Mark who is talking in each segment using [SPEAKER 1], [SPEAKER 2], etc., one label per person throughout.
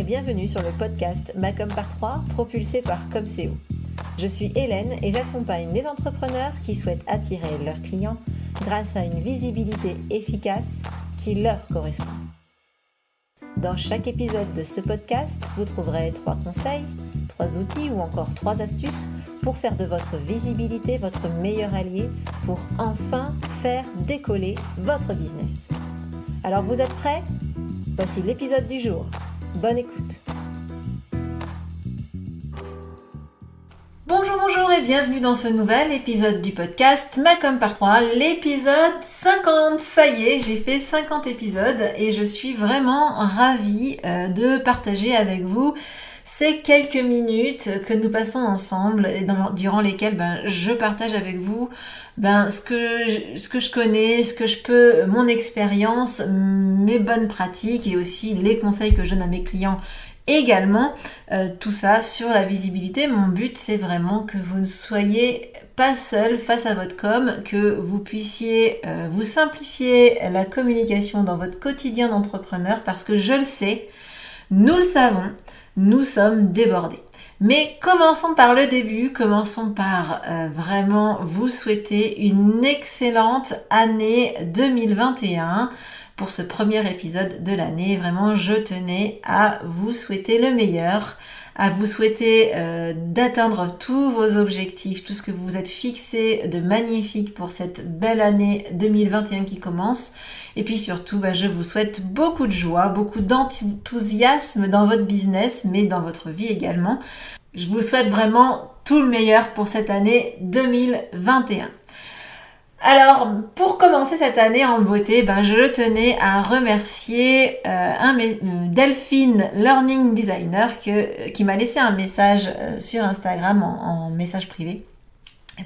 [SPEAKER 1] bienvenue sur le podcast Macom par 3, propulsé par Comseo. Je suis Hélène et j'accompagne les entrepreneurs qui souhaitent attirer leurs clients grâce à une visibilité efficace qui leur correspond. Dans chaque épisode de ce podcast, vous trouverez 3 conseils, 3 outils ou encore 3 astuces pour faire de votre visibilité votre meilleur allié pour enfin faire décoller votre business. Alors vous êtes prêts ? Voici l'épisode du jour. Bonne écoute. Bonjour et bienvenue dans ce nouvel épisode du podcast Macom par 3, l'épisode 50. Ça y est, j'ai fait 50 épisodes et je suis vraiment ravie de partager avec vous ces quelques minutes que nous passons ensemble et durant lesquelles je partage avec vous ce que je connais, ce que je peux, mon expérience, mes bonnes pratiques et aussi les conseils que je donne à mes clients également. Tout ça sur la visibilité. Mon but, c'est vraiment que vous ne soyez pas seul face à votre com, que vous puissiez vous simplifier la communication dans votre quotidien d'entrepreneur parce que je le sais, nous le savons, nous sommes débordés. Mais commençons par le début, commençons par vraiment vous souhaiter une excellente année 2021 pour ce premier épisode de l'année. Vraiment, je tenais à vous souhaiter le meilleur, à vous souhaiter d'atteindre tous vos objectifs, tout ce que vous vous êtes fixé de magnifique pour cette belle année 2021 qui commence. Et puis surtout, je vous souhaite beaucoup de joie, beaucoup d'enthousiasme dans votre business, mais dans votre vie également. Je vous souhaite vraiment tout le meilleur pour cette année 2021. Alors, pour commencer cette année en beauté, je tenais à remercier Delphine Learning Designer qui m'a laissé un message sur Instagram en message privé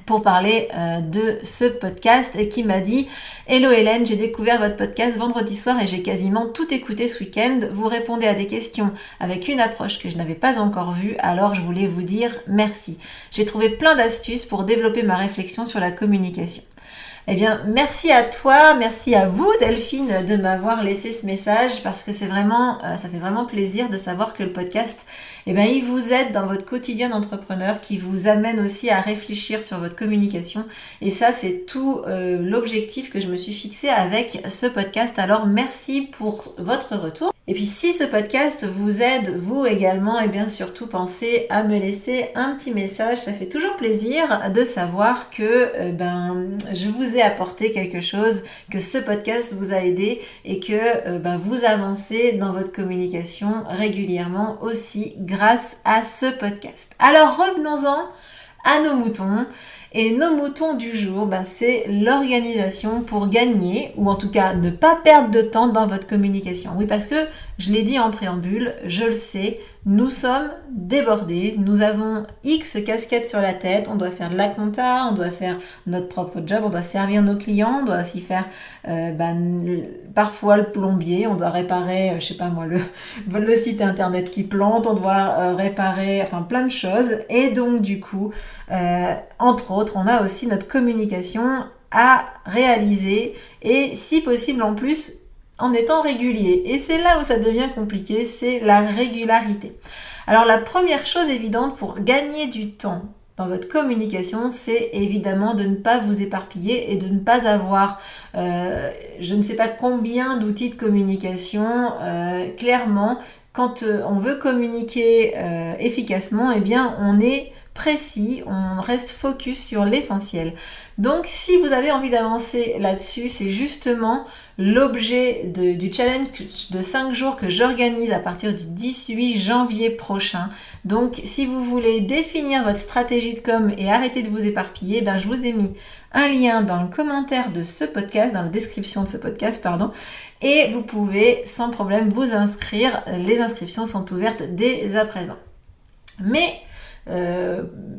[SPEAKER 1] pour parler de ce podcast et qui m'a dit « Hello Hélène, j'ai découvert votre podcast vendredi soir et j'ai quasiment tout écouté ce week-end. Vous répondez à des questions avec une approche que je n'avais pas encore vue, alors je voulais vous dire merci. J'ai trouvé plein d'astuces pour développer ma réflexion sur la communication. » Eh bien, merci à toi, merci à vous Delphine de m'avoir laissé ce message parce que ça fait vraiment plaisir de savoir que le podcast, il vous aide dans votre quotidien d'entrepreneur, qui vous amène aussi à réfléchir sur votre communication. Et ça, c'est tout l'objectif que je me suis fixé avec ce podcast. Alors, merci pour votre retour. Et puis, si ce podcast vous aide, vous également, surtout pensez à me laisser un petit message. Ça fait toujours plaisir de savoir que je vous ai apporté quelque chose, que ce podcast vous a aidé et que vous avancez dans votre communication régulièrement aussi grâce à ce podcast. Alors revenons-en à nos moutons. Et nos moutons du jour, c'est l'organisation pour gagner, ou en tout cas ne pas perdre de temps dans votre communication. Oui, parce que je l'ai dit en préambule, je le sais, nous sommes débordés, nous avons X casquettes sur la tête, on doit faire de la compta, on doit faire notre propre job, on doit servir nos clients, on doit aussi faire parfois le plombier, on doit réparer, le site internet qui plante, on doit réparer, plein de choses. Et donc du coup, entre autres, on a aussi notre communication à réaliser et si possible en plus en étant régulier. Et c'est là où ça devient compliqué, c'est la régularité. Alors la première chose évidente pour gagner du temps dans votre communication, c'est évidemment de ne pas vous éparpiller et de ne pas avoir je ne sais pas combien d'outils de communication. Clairement, quand on veut communiquer efficacement, on est précis, on reste focus sur l'essentiel. Donc si vous avez envie d'avancer là-dessus, c'est justement l'objet du challenge de 5 jours que j'organise à partir du 18 janvier prochain. Donc si vous voulez définir votre stratégie de com et arrêter de vous éparpiller, je vous ai mis un lien dans le commentaire de ce podcast, dans la description de ce podcast, et vous pouvez sans problème vous inscrire. Les inscriptions sont ouvertes dès à présent. Mais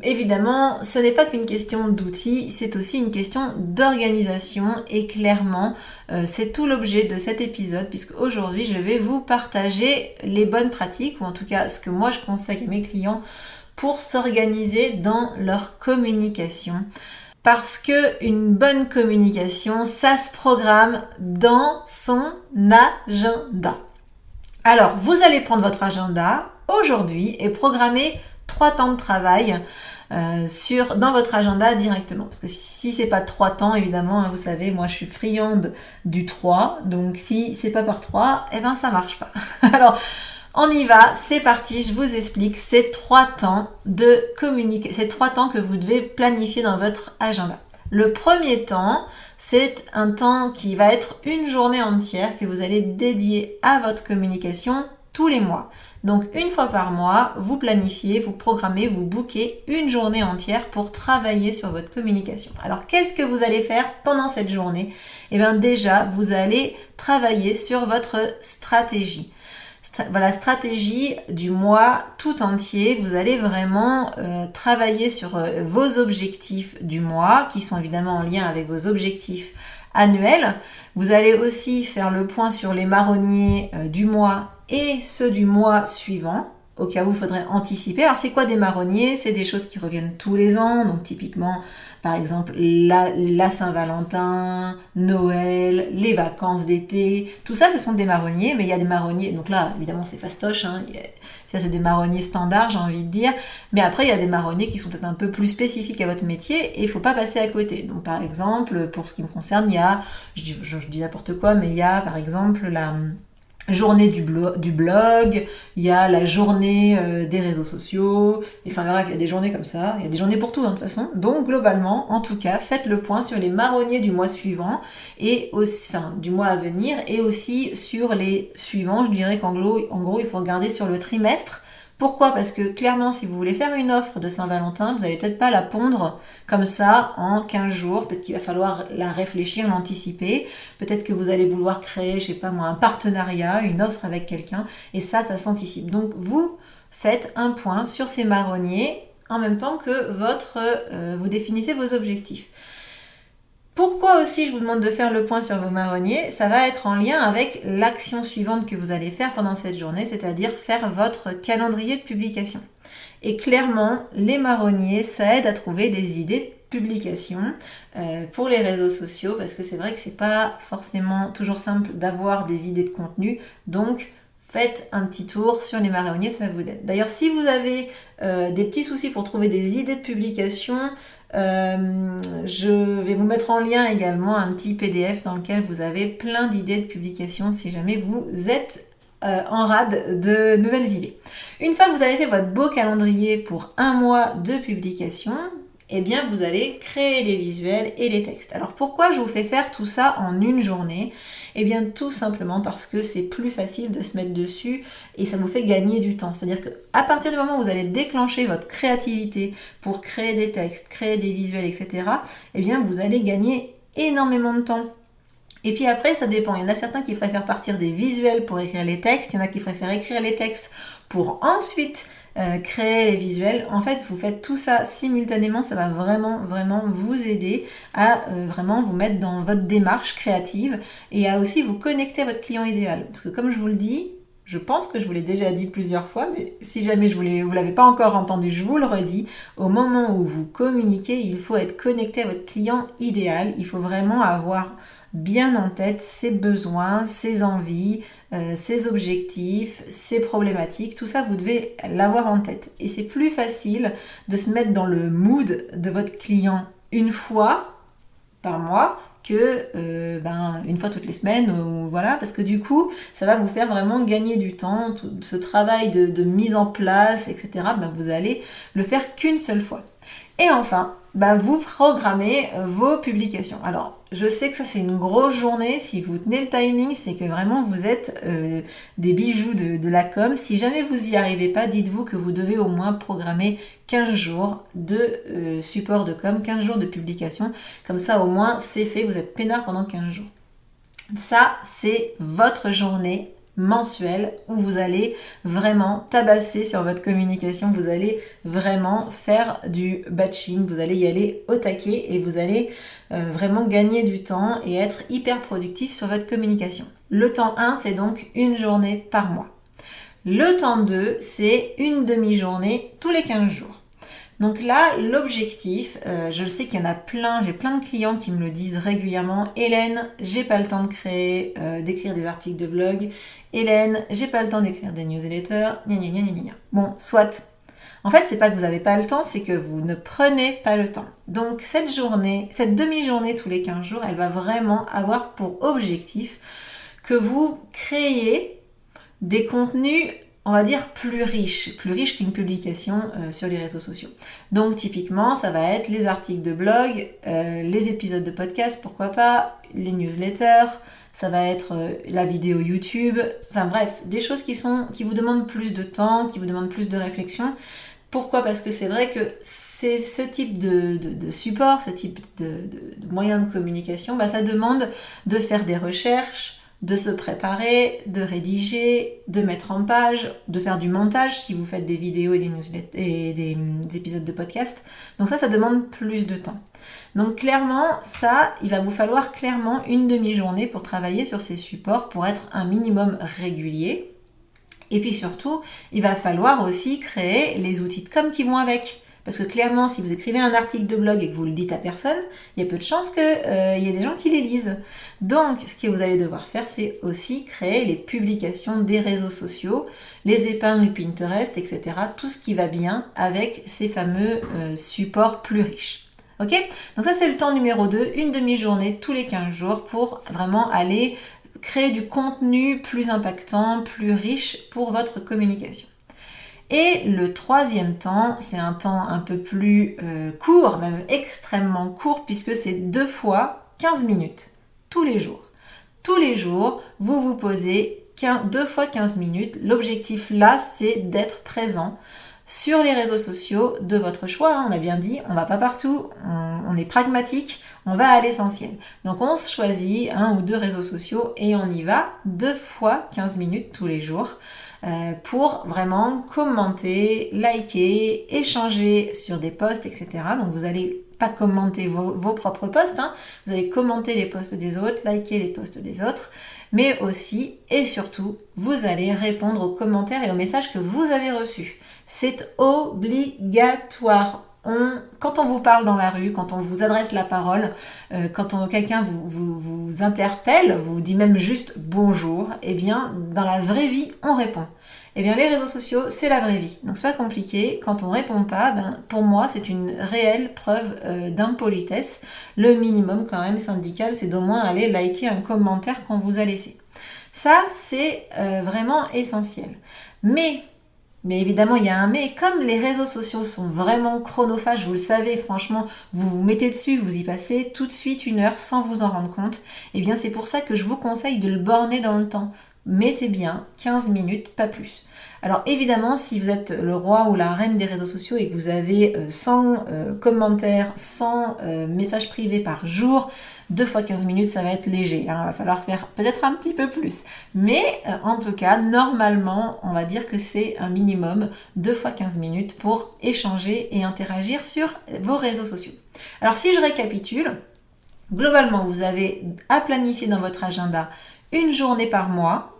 [SPEAKER 1] évidemment, ce n'est pas qu'une question d'outils, c'est aussi une question d'organisation et clairement, c'est tout l'objet de cet épisode puisque aujourd'hui, je vais vous partager les bonnes pratiques ou en tout cas ce que moi je conseille à mes clients pour s'organiser dans leur communication. Parce que une bonne communication, ça se programme dans son agenda. Alors, vous allez prendre votre agenda aujourd'hui et programmer 3 temps de travail dans votre agenda directement. Parce que si c'est pas 3 temps, évidemment, hein, vous savez, moi je suis friande du 3. Donc si c'est pas par 3, eh ben ça marche pas. Alors, on y va, c'est parti, je vous explique ces 3 temps de communication, ces 3 temps que vous devez planifier dans votre agenda. Le premier temps, c'est un temps qui va être une journée entière que vous allez dédier à votre communication tous les mois. Donc une fois par mois, vous planifiez, vous programmez, vous bookez une journée entière pour travailler sur votre communication. Alors qu'est-ce que vous allez faire pendant cette journée? Eh bien déjà, vous allez travailler sur votre stratégie. Voilà, stratégie du mois tout entier. Vous allez vraiment travailler sur vos objectifs du mois, qui sont évidemment en lien avec vos objectifs annuels. Vous allez aussi faire le point sur les marronniers du mois et ceux du mois suivant, au cas où il faudrait anticiper. Alors c'est quoi des marronniers? C'est des choses qui reviennent tous les ans, donc typiquement par exemple la Saint-Valentin, Noël, les vacances d'été, tout ça ce sont des marronniers, mais il y a des marronniers, donc là évidemment c'est fastoche, hein, ça c'est des marronniers standards j'ai envie de dire, mais après il y a des marronniers qui sont peut-être un peu plus spécifiques à votre métier et il ne faut pas passer à côté. Donc par exemple, pour ce qui me concerne, il y a, je dis n'importe quoi, mais il y a par exemple la journée du blog, il y a la journée des réseaux sociaux, enfin bref, il y a des journées comme ça, il y a des journées pour tout hein, de toute façon. Donc globalement, en tout cas, faites le point sur les marronniers du mois suivant et aussi, enfin du mois à venir et aussi sur les suivants. Je dirais qu'en gros, il faut regarder sur le trimestre. Pourquoi? Parce que clairement, si vous voulez faire une offre de Saint-Valentin, vous n'allez peut-être pas la pondre comme ça en 15 jours. Peut-être qu'il va falloir la réfléchir, l'anticiper. Peut-être que vous allez vouloir créer, je sais pas moi, un partenariat, une offre avec quelqu'un. Et ça s'anticipe. Donc, vous faites un point sur ces marronniers en même temps que vous définissez vos objectifs. Pourquoi aussi je vous demande de faire le point sur vos marronniers? Ça va être en lien avec l'action suivante que vous allez faire pendant cette journée, c'est-à-dire faire votre calendrier de publication. Et clairement, les marronniers, ça aide à trouver des idées de publication pour les réseaux sociaux, parce que c'est vrai que c'est pas forcément toujours simple d'avoir des idées de contenu, donc faites un petit tour sur les marronniers, ça vous aide. D'ailleurs, si vous avez des petits soucis pour trouver des idées de publication, je vais vous mettre en lien également un petit PDF dans lequel vous avez plein d'idées de publication si jamais vous êtes en rade de nouvelles idées. Une fois que vous avez fait votre beau calendrier pour un mois de publication, eh bien vous allez créer les visuels et les textes. Alors pourquoi je vous fais faire tout ça en une journée? Eh bien tout simplement parce que c'est plus facile de se mettre dessus et ça vous fait gagner du temps. C'est-à-dire qu'à partir du moment où vous allez déclencher votre créativité pour créer des textes, créer des visuels, etc., eh bien vous allez gagner énormément de temps. Et puis après, ça dépend. Il y en a certains qui préfèrent partir des visuels pour écrire les textes. Il y en a qui préfèrent écrire les textes pour ensuite créer les visuels. En fait, vous faites tout ça simultanément. Ça va vraiment, vraiment vous aider à vraiment vous mettre dans votre démarche créative et à aussi vous connecter à votre client idéal. Parce que comme je vous le dis, je pense que je vous l'ai déjà dit plusieurs fois, mais si jamais vous ne l'avez pas encore entendu, je vous le redis. Au moment où vous communiquez, il faut être connecté à votre client idéal. Il faut vraiment avoir bien en tête ses besoins, ses envies, ses objectifs, ses problématiques. Tout ça, vous devez l'avoir en tête. Et c'est plus facile de se mettre dans le mood de votre client une fois par mois que une fois toutes les semaines, ou voilà, parce que du coup, ça va vous faire vraiment gagner du temps. Tout ce travail de mise en place, etc., vous allez le faire qu'une seule fois. Et enfin, vous programmez vos publications. Alors, je sais que ça c'est une grosse journée. Si vous tenez le timing, c'est que vraiment vous êtes des bijoux de la com. Si jamais vous n'y arrivez pas, dites-vous que vous devez au moins programmer 15 jours de support de com, 15 jours de publication. Comme ça, au moins, c'est fait. Vous êtes peinard pendant 15 jours. Ça, c'est votre journée mensuel où vous allez vraiment tabasser sur votre communication, vous allez vraiment faire du batching, vous allez y aller au taquet et vous allez vraiment gagner du temps et être hyper productif sur votre communication. Le temps 1, c'est donc une journée par mois. Le temps 2, c'est une demi-journée tous les 15 jours. Donc là, l'objectif, je le sais qu'il y en a plein, j'ai plein de clients qui me le disent régulièrement. Hélène, j'ai pas le temps de d'écrire des articles de blog. Hélène, j'ai pas le temps d'écrire des newsletters. Gna gna gna gna gna. Bon, soit. En fait, c'est pas que vous n'avez pas le temps, c'est que vous ne prenez pas le temps. Donc cette demi-journée tous les 15 jours, elle va vraiment avoir pour objectif que vous créez des contenus, on va dire, plus riches qu'une publication sur les réseaux sociaux. Donc typiquement, ça va être les articles de blog, les épisodes de podcast, pourquoi pas, les newsletters, ça va être la vidéo YouTube, enfin bref, des choses qui vous demandent plus de temps, qui vous demandent plus de réflexion. Pourquoi ? Parce que c'est vrai que c'est ce type de support, ce type de moyen de communication, ça demande de faire des recherches, de se préparer, de rédiger, de mettre en page, de faire du montage si vous faites des vidéos et des newsletters et des épisodes de podcast. Donc ça demande plus de temps. Donc clairement, il va vous falloir clairement une demi-journée pour travailler sur ces supports, pour être un minimum régulier. Et puis surtout, il va falloir aussi créer les outils de com qui vont avec. Parce que clairement, si vous écrivez un article de blog et que vous le dites à personne, il y a peu de chances qu'il y ait des gens qui les lisent. Donc, ce que vous allez devoir faire, c'est aussi créer les publications des réseaux sociaux, les épingles Pinterest, etc. Tout ce qui va bien avec ces fameux supports plus riches. Ok ? Donc ça, c'est le temps numéro 2, une demi-journée tous les 15 jours pour vraiment aller créer du contenu plus impactant, plus riche pour votre communication. Et le troisième temps, c'est un temps un peu plus court, même extrêmement court, puisque c'est 2 fois 15 minutes, tous les jours. Tous les jours, vous vous posez 2 fois 15 minutes. L'objectif là, c'est d'être présent sur les réseaux sociaux de votre choix. On a bien dit, on ne va pas partout, on est pragmatique, on va à l'essentiel. Donc on se choisit 1 ou 2 réseaux sociaux et on y va 2 fois 15 minutes tous les jours pour vraiment commenter, liker, échanger sur des posts, etc. Donc vous allez pas commenter vos propres posts, vous allez commenter les posts des autres, liker les posts des autres, mais aussi et surtout, vous allez répondre aux commentaires et aux messages que vous avez reçus. C'est obligatoire. Quand on vous parle dans la rue, quand on vous adresse la parole, quand quelqu'un vous interpelle, vous dit même juste bonjour, eh bien, dans la vraie vie, on répond. Eh bien, les réseaux sociaux, c'est la vraie vie. Donc, c'est pas compliqué. Quand on répond pas, pour moi, c'est une réelle preuve d'impolitesse. Le minimum, quand même, syndical, c'est d'au moins aller liker un commentaire qu'on vous a laissé. Ça, c'est vraiment essentiel. Mais évidemment, il y a un mais. Comme les réseaux sociaux sont vraiment chronophages, vous le savez, franchement, vous vous mettez dessus, vous y passez tout de suite 1 heure sans vous en rendre compte. Eh bien, c'est pour ça que je vous conseille de le borner dans le temps. Mettez bien 15 minutes, pas plus. Alors évidemment, si vous êtes le roi ou la reine des réseaux sociaux et que vous avez 100 commentaires, 100 messages privés par jour, 2 fois 15 minutes, ça va être léger. Il va falloir faire peut-être un petit peu plus. Mais en tout cas, normalement, on va dire que c'est un minimum 2 fois 15 minutes pour échanger et interagir sur vos réseaux sociaux. Alors si je récapitule, globalement, vous avez à planifier dans votre agenda une journée par mois.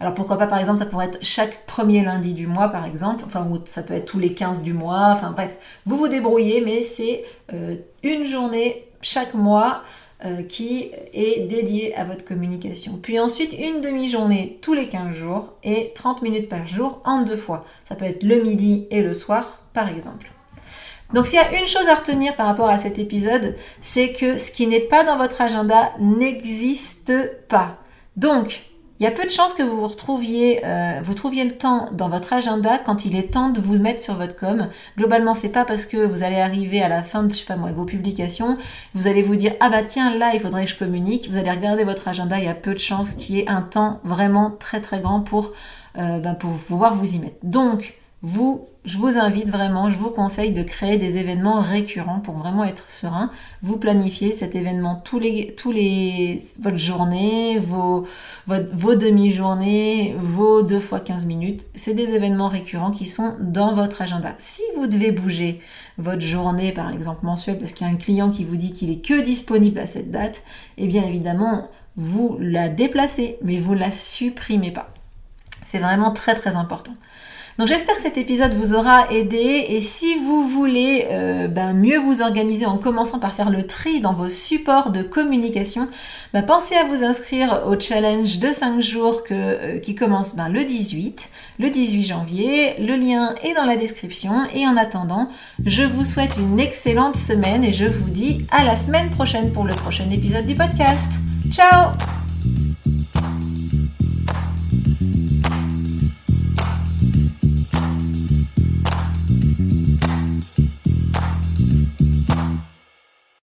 [SPEAKER 1] Alors pourquoi pas, par exemple, ça pourrait être chaque premier lundi du mois, par exemple, ou ça peut être tous les 15 du mois, bref, vous vous débrouillez, mais c'est une journée chaque mois qui est dédiée à votre communication. Puis ensuite, une demi-journée tous les 15 jours et 30 minutes par jour en 2 fois. Ça peut être le midi et le soir, par exemple. Donc s'il y a une chose à retenir par rapport à cet épisode, c'est que ce qui n'est pas dans votre agenda n'existe pas. Donc, il y a peu de chances que vous trouviez le temps dans votre agenda quand il est temps de vous mettre sur votre com. Globalement, c'est pas parce que vous allez arriver à la fin de, vos publications, vous allez vous dire, tiens, là, il faudrait que je communique. Vous allez regarder votre agenda, il y a peu de chances qu'il y ait un temps vraiment très, très grand pour pouvoir vous y mettre. Donc, je vous invite vraiment, je vous conseille de créer des événements récurrents pour vraiment être serein. Vous planifiez cet événement votre journée, vos demi-journées, vos 2 fois 15 minutes. C'est des événements récurrents qui sont dans votre agenda. Si vous devez bouger votre journée, par exemple mensuelle, parce qu'il y a un client qui vous dit qu'il est que disponible à cette date, eh bien évidemment, vous la déplacez, mais vous la supprimez pas. C'est vraiment très très important. Donc j'espère que cet épisode vous aura aidé et si vous voulez mieux vous organiser en commençant par faire le tri dans vos supports de communication, pensez à vous inscrire au challenge de 5 jours qui commence le 18 janvier. Le lien est dans la description et en attendant, je vous souhaite une excellente semaine et je vous dis à la semaine prochaine pour le prochain épisode du podcast. Ciao!